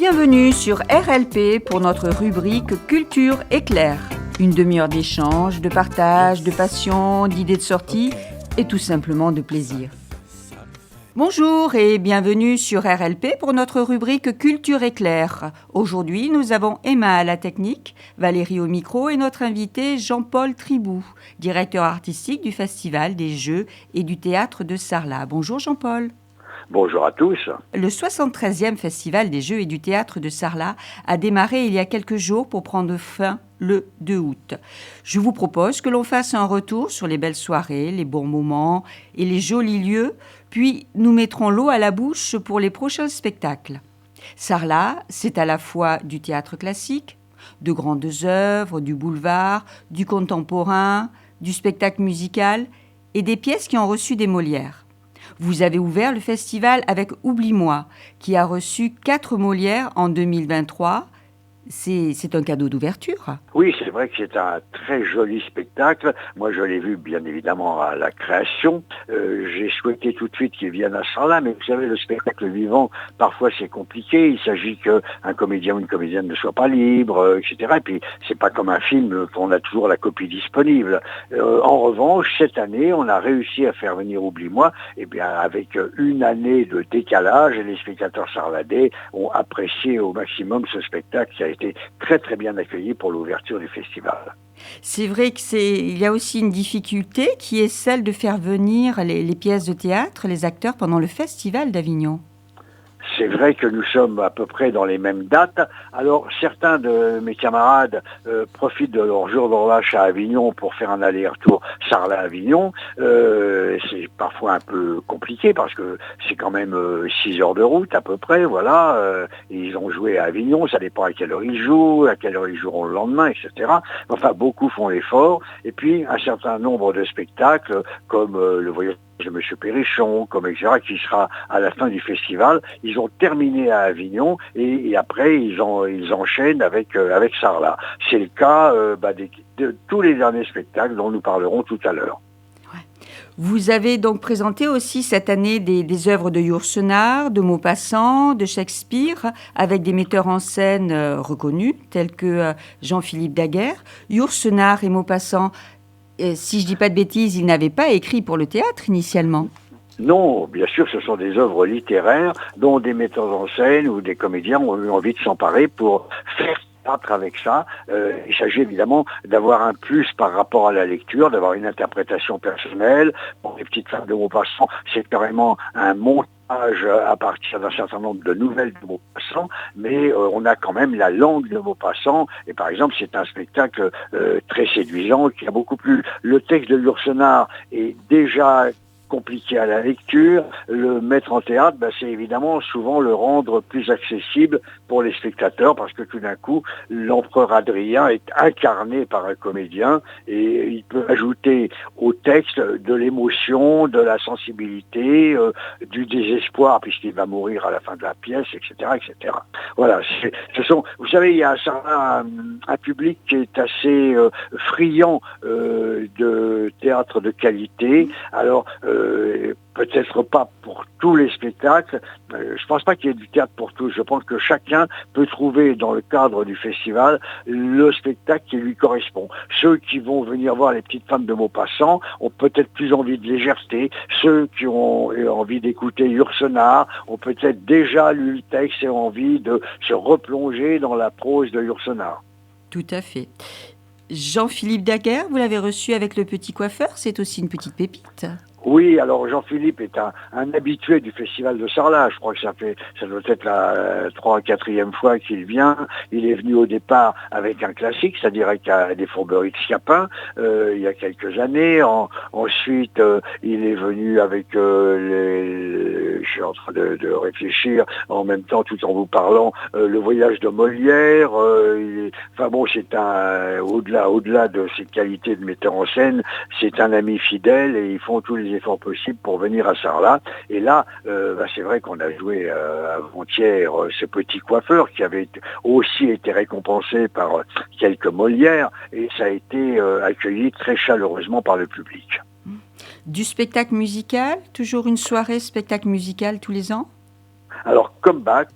Bienvenue sur RLP pour notre rubrique Culture Éclair. Une demi-heure d'échange, de partage, de passion, d'idées de sortie et tout simplement de plaisir. Bonjour et bienvenue sur RLP pour notre rubrique Culture Éclair. Aujourd'hui, nous avons Emma à la technique, Valérie au micro et notre invité Jean-Paul Tribou, directeur artistique du Festival des Jeux et du Théâtre de Sarlat. Bonjour Jean-Paul. Bonjour à tous. Le 73e Festival des Jeux et du Théâtre de Sarlat a démarré il y a quelques jours pour prendre fin le 2 août. Je vous propose que l'on fasse un retour sur les belles soirées, les bons moments et les jolis lieux, puis nous mettrons l'eau à la bouche pour les prochains spectacles. Sarlat, c'est à la fois du théâtre classique, de grandes œuvres, du boulevard, du contemporain, du spectacle musical et des pièces qui ont reçu des Molières. Vous avez ouvert le festival avec Oublie-moi, qui a reçu 4 Molières en 2023. C'est un cadeau d'ouverture. Oui, c'est vrai que c'est un très joli spectacle. Moi, je l'ai vu, bien évidemment, à la création. J'ai souhaité tout de suite qu'il vienne à Sarlat, mais vous savez, le spectacle vivant, parfois, c'est compliqué. Il s'agit qu'un comédien ou une comédienne ne soit pas libre, etc. Et puis, c'est pas comme un film qu'on a toujours la copie disponible. En revanche, cette année, on a réussi à faire venir Oublie-moi, et bien, avec une année de décalage, et les spectateurs sarladais ont apprécié au maximum ce spectacle qui a été très très bien accueilli pour l'ouverture du festival. C'est vrai qu'il y a aussi une difficulté qui est celle de faire venir les pièces de théâtre, les acteurs pendant le festival d'Avignon. C'est vrai que nous sommes à peu près dans les mêmes dates. Alors, certains de mes camarades profitent de leur jour de relâche à Avignon pour faire un aller-retour Sarlat-Avignon. C'est parfois un peu compliqué parce que c'est quand même 6 heures de route à peu près, voilà. Ils ont joué à Avignon, ça dépend à quelle heure ils jouent, à quelle heure ils joueront le lendemain, etc. Enfin, beaucoup font l'effort. Et puis, un certain nombre de spectacles, comme le voyage de M. Perrichon, comme etc., qui sera à la fin du festival. Ils ont terminé à Avignon et après ils enchaînent avec Sarlat. C'est le cas de tous les derniers spectacles dont nous parlerons tout à l'heure. Vous avez donc présenté aussi cette année des œuvres de Yourcenar, de Maupassant, de Shakespeare, avec des metteurs en scène reconnus, tels que Jean-Philippe Daguerre. Yourcenar et Maupassant, si je ne dis pas de bêtises, ils n'avaient pas écrit pour le théâtre initialement. Non, bien sûr, ce sont des œuvres littéraires dont des metteurs en scène ou des comédiens ont eu envie de s'emparer pour faire théâtre avec ça. Il s'agit évidemment d'avoir un plus par rapport à la lecture, d'avoir une interprétation personnelle. Pour les petites femmes de Maupassant, c'est carrément un montage à partir d'un certain nombre de nouvelles de Maupassant, mais on a quand même la langue de Maupassant, et par exemple c'est un spectacle très séduisant qui a beaucoup plu. Le texte de Yourcenar est déjà compliqué à la lecture, le mettre en théâtre, c'est évidemment souvent le rendre plus accessible pour les spectateurs, parce que tout d'un coup, l'empereur Adrien est incarné par un comédien et il peut ajouter au texte de l'émotion, de la sensibilité, du désespoir, puisqu'il va mourir à la fin de la pièce, etc., etc. Voilà, vous savez, il y a un public qui est assez friand de théâtre de qualité. Alors, peut-être pas pour tous les spectacles. Je pense pas qu'il y ait du théâtre pour tous. Je pense que chacun peut trouver dans le cadre du festival le spectacle qui lui correspond. Ceux qui vont venir voir les petites femmes de Maupassant ont peut-être plus envie de légèreté. Ceux qui ont envie d'écouter Yourcenar ont peut-être déjà lu le texte et ont envie de se replonger dans la prose de Yourcenar. Tout à fait. Jean-Philippe Daguerre, vous l'avez reçu avec Le Petit Coiffeur, c'est aussi une petite pépite. Oui, alors Jean-Philippe est un habitué du festival de Sarlat. Je crois que ça doit être la 3e ou 4e fois qu'il vient. Il est venu au départ avec un classique, c'est-à-dire avec des Fourberies de Scapin, il y a quelques années. Ensuite, il est venu avec je suis en train de réfléchir en même temps tout en vous parlant, le voyage de Molière. C'est au-delà de ses qualités de metteur en scène, c'est un ami fidèle et ils font tous les efforts possibles pour venir à Sarlat. Et là, c'est vrai qu'on a joué avant-hier ce Petit Coiffeur qui avait aussi été récompensé par quelques Molières et ça a été accueilli très chaleureusement par le public. Du spectacle musical, toujours une soirée spectacle musical tous les ans ? Alors comme Bach,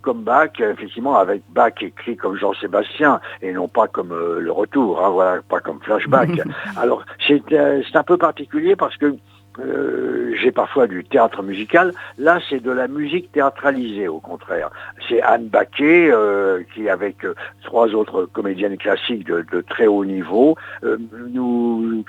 effectivement, avec Bach écrit comme Jean-Sébastien et non pas comme le retour, hein, voilà, pas comme Flashback. Alors c'est un peu particulier parce que j'ai parfois du théâtre musical. Là, c'est de la musique théâtralisée, au contraire. C'est Anne Baquet, qui, avec trois autres comédiennes classiques de très haut niveau, nous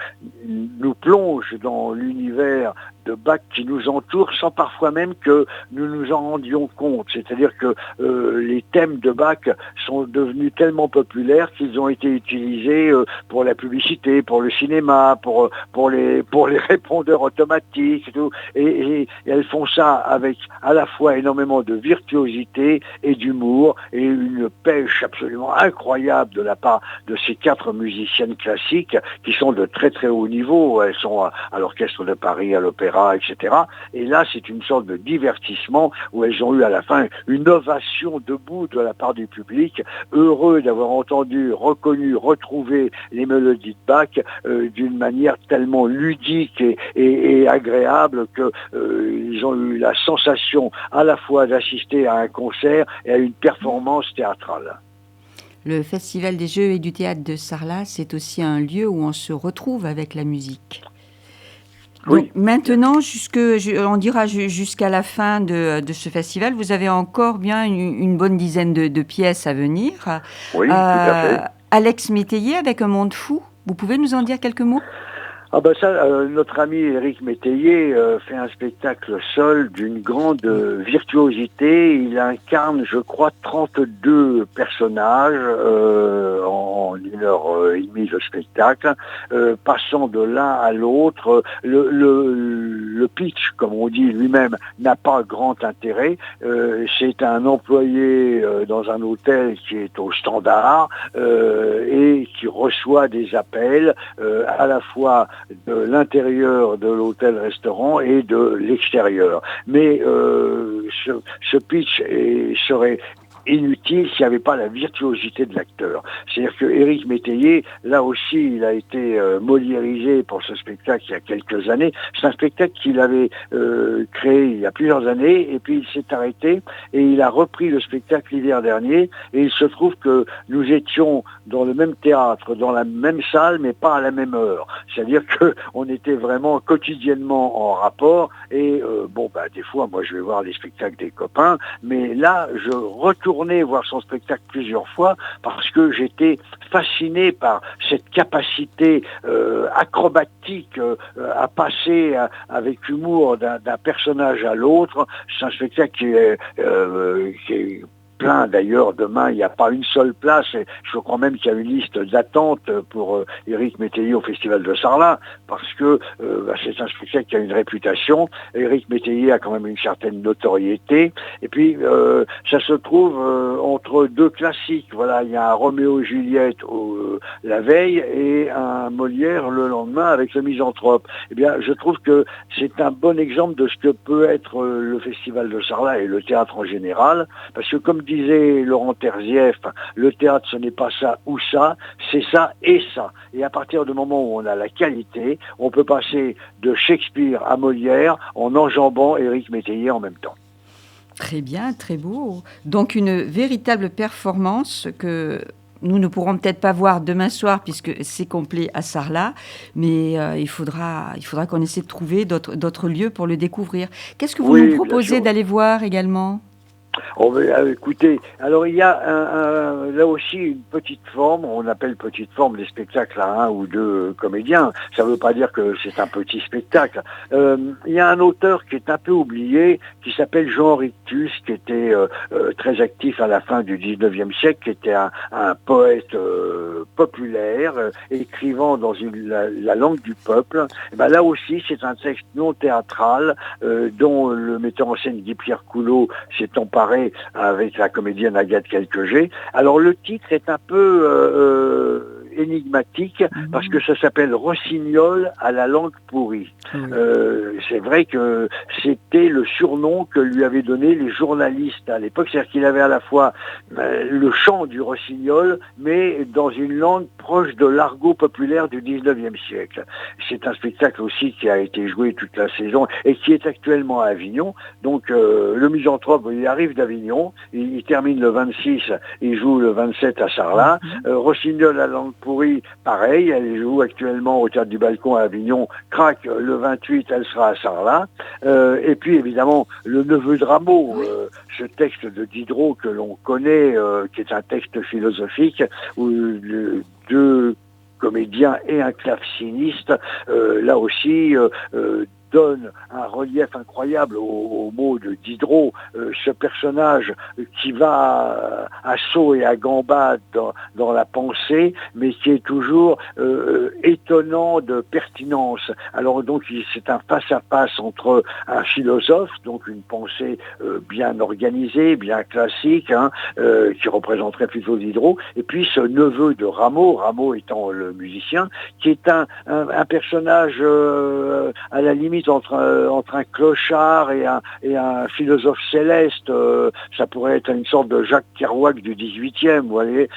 plonge dans l'univers de Bach qui nous entoure sans parfois même que nous nous en rendions compte. C'est-à-dire que les thèmes de Bach sont devenus tellement populaires qu'ils ont été utilisés pour la publicité, pour le cinéma, pour les répondeurs automatiques et tout. Et elles font ça avec à la fois énormément de virtuosité et d'humour et une pêche absolument incroyable de la part de ces quatre musiciennes classiques qui sont de très très haut niveau. Elles sont à l'Orchestre de Paris, à l'Opéra, etc. Et là, c'est une sorte de divertissement où elles ont eu à la fin une ovation debout de la part du public, heureux d'avoir entendu, reconnu, retrouvé les mélodies de Bach d'une manière tellement ludique et agréable que ils ont eu la sensation à la fois d'assister à un concert et à une performance théâtrale. Le Festival des Jeux et du Théâtre de Sarlat, c'est aussi un lieu où on se retrouve avec la musique. Donc, Oui. maintenant, on dira jusqu'à la fin de ce festival, vous avez encore bien une bonne dizaine de pièces à venir. Oui, tout à fait. Alex Métayer avec Un monde fou, vous pouvez nous en dire quelques mots ? Ah ben ça, notre ami Éric Métayer fait un spectacle seul d'une grande virtuosité. Il incarne, je crois, 32 personnages en 1h30 de spectacle, passant de l'un à l'autre. Le pitch, comme on dit lui-même, n'a pas grand intérêt. C'est un employé dans un hôtel qui est au standard et qui reçoit des appels à la fois de l'intérieur de l'hôtel-restaurant et de l'extérieur. Mais ce pitch serait inutile s'il n'y avait pas la virtuosité de l'acteur. C'est-à-dire que Éric Métayer, là aussi, il a été moliérisé pour ce spectacle il y a quelques années. C'est un spectacle qu'il avait créé il y a plusieurs années, et puis il s'est arrêté, et il a repris le spectacle l'hiver dernier, et il se trouve que nous étions dans le même théâtre, dans la même salle, mais pas à la même heure. C'est-à-dire qu'on était vraiment quotidiennement en rapport, et des fois, moi je vais voir les spectacles des copains, mais là, je retourne voir son spectacle plusieurs fois parce que j'étais fasciné par cette capacité acrobatique à passer avec humour d'un personnage à l'autre. C'est un spectacle qui est plein d'ailleurs. Demain, il n'y a pas une seule place. Et je crois même qu'il y a une liste d'attente pour Éric Métayer au Festival de Sarlat, parce que c'est un spectacle qui a une réputation. Éric Métayer a quand même une certaine notoriété. Et puis, ça se trouve entre deux classiques. Voilà, il y a un Roméo et Juliette la veille et un Molière le lendemain avec le Misanthrope. Eh bien, je trouve que c'est un bon exemple de ce que peut être le Festival de Sarlat et le théâtre en général, parce que comme disait Laurent Terzieff, le théâtre ce n'est pas ça ou ça, c'est ça et ça. Et à partir du moment où on a la qualité, on peut passer de Shakespeare à Molière en enjambant Éric Métayer en même temps. Très bien, très beau. Donc une véritable performance que nous ne pourrons peut-être pas voir demain soir puisque c'est complet à Sarlat, mais il faudra qu'on essaie de trouver d'autres lieux pour le découvrir. Qu'est-ce que vous nous proposez d'aller voir également ? Écoutez, alors il y a là aussi une petite forme, on appelle petite forme les spectacles à un ou deux comédiens, ça ne veut pas dire que c'est un petit spectacle. Il y a un auteur qui est un peu oublié, qui s'appelle Jean Rictus, qui était très actif à la fin du 19e siècle, qui était un poète populaire, écrivant dans la langue du peuple. Et ben là aussi, c'est un texte non théâtral dont le metteur en scène Guy-Pierre Coulot s'est emparé avec la comédienne Agathe Quelquejet. Alors le titre est un peu énigmatique parce que ça s'appelle Rossignol à la langue pourrie. C'est vrai que c'était le surnom que lui avaient donné les journalistes à l'époque, c'est-à-dire qu'il avait à la fois le chant du rossignol, mais dans une langue proche de l'argot populaire du 19e siècle. C'est un spectacle aussi qui a été joué toute la saison et qui est actuellement à Avignon. Donc le Misanthrope, il arrive d'Avignon, il termine le 26, il joue le 27 à Sarlat. Rossignol à la langue pourrie, pareil, elle joue actuellement au Théâtre du Balcon à Avignon, craque le 28, elle sera à Sarlat. Et puis évidemment, le Neveu de Rameau, ce texte de Diderot que l'on connaît, qui est un texte philosophique, où deux comédiens et un claveciniste, là aussi, donne un relief incroyable aux mots de Diderot, ce personnage qui va à saut et à gambade dans la pensée, mais qui est toujours étonnant de pertinence. Alors donc c'est un face-à-face entre un philosophe, donc une pensée bien organisée, bien classique, qui représenterait plutôt Diderot, et puis ce neveu de Rameau, Rameau étant le musicien, qui est un personnage à la limite entre un clochard et un philosophe céleste. Ça pourrait être une sorte de Jacques Kerouac du 18e, vous voyez.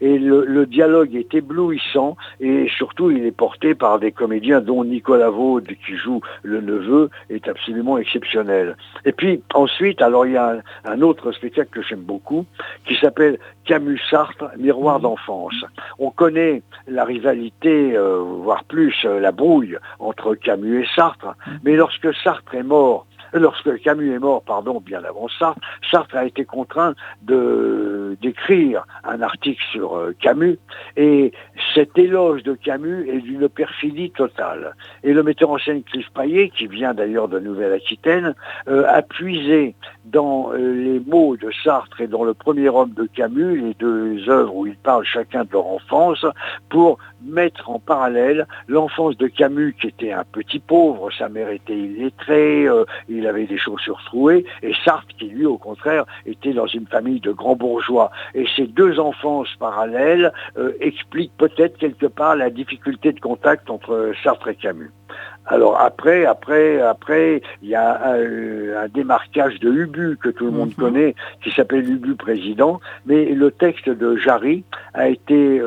Et le dialogue est éblouissant et surtout il est porté par des comédiens dont Nicolas Vaud, qui joue le neveu, est absolument exceptionnel. Et puis ensuite, alors il y a un autre spectacle que j'aime beaucoup qui s'appelle Camus-Sartre, Miroir d'enfance. On connaît la rivalité, voire plus la brouille entre Camus et Sartre, mais lorsque Camus est mort, bien avant Sartre, Sartre a été contraint d'écrire un article sur Camus, et cet éloge de Camus est d'une perfidie totale. Et le metteur en scène Cliff Paillet, qui vient d'ailleurs de Nouvelle-Aquitaine, a puisé dans les mots de Sartre et dans le premier homme de Camus, les deux œuvres où ils parlent chacun de leur enfance, pour mettre en parallèle l'enfance de Camus, qui était un petit pauvre, sa mère était illettrée, il avait des chaussures trouées, et Sartre, qui lui, au contraire, était dans une famille de grands bourgeois. Et ces deux enfances parallèles expliquent peut-être quelque part la difficulté de contact entre Sartre et Camus. Alors après, il y a un démarquage de Ubu que tout le monde connaît, qui s'appelle Ubu président, mais le texte de Jarry a été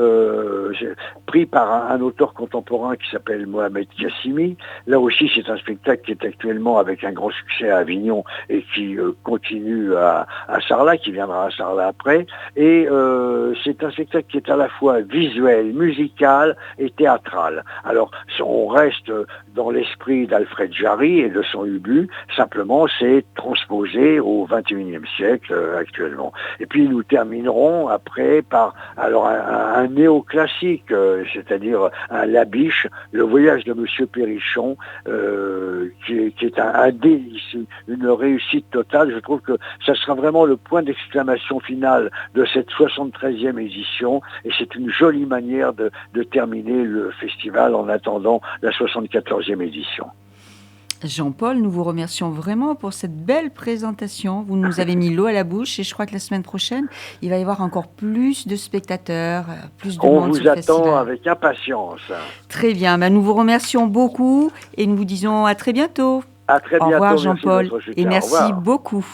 pris par un auteur contemporain qui s'appelle Mohamed Kassimi. Là aussi, c'est un spectacle qui est actuellement avec un grand succès à Avignon et qui continue à Sarlat, qui viendra à Sarlat après. Et c'est un spectacle qui est à la fois visuel, musical et théâtral. Alors, on reste dans l'esprit d'Alfred Jarry et de son Ubu, simplement c'est transposé au XXIe siècle actuellement. Et puis nous terminerons après par un néoclassique, c'est-à-dire un Labiche, Le voyage de Monsieur Perrichon, qui est un délice, une réussite totale. Je trouve que ça sera vraiment le point d'exclamation final de cette 73e édition, et c'est une jolie manière de terminer le festival en attendant la 74e édition. Jean-Paul, nous vous remercions vraiment pour cette belle présentation. Vous nous avez mis l'eau à la bouche et je crois que la semaine prochaine, il va y avoir encore plus de spectateurs, plus de monde sur le festival. On vous attend avec impatience. Très bien, nous vous remercions beaucoup et nous vous disons à très bientôt. À très bientôt. Au revoir Jean-Paul et merci beaucoup.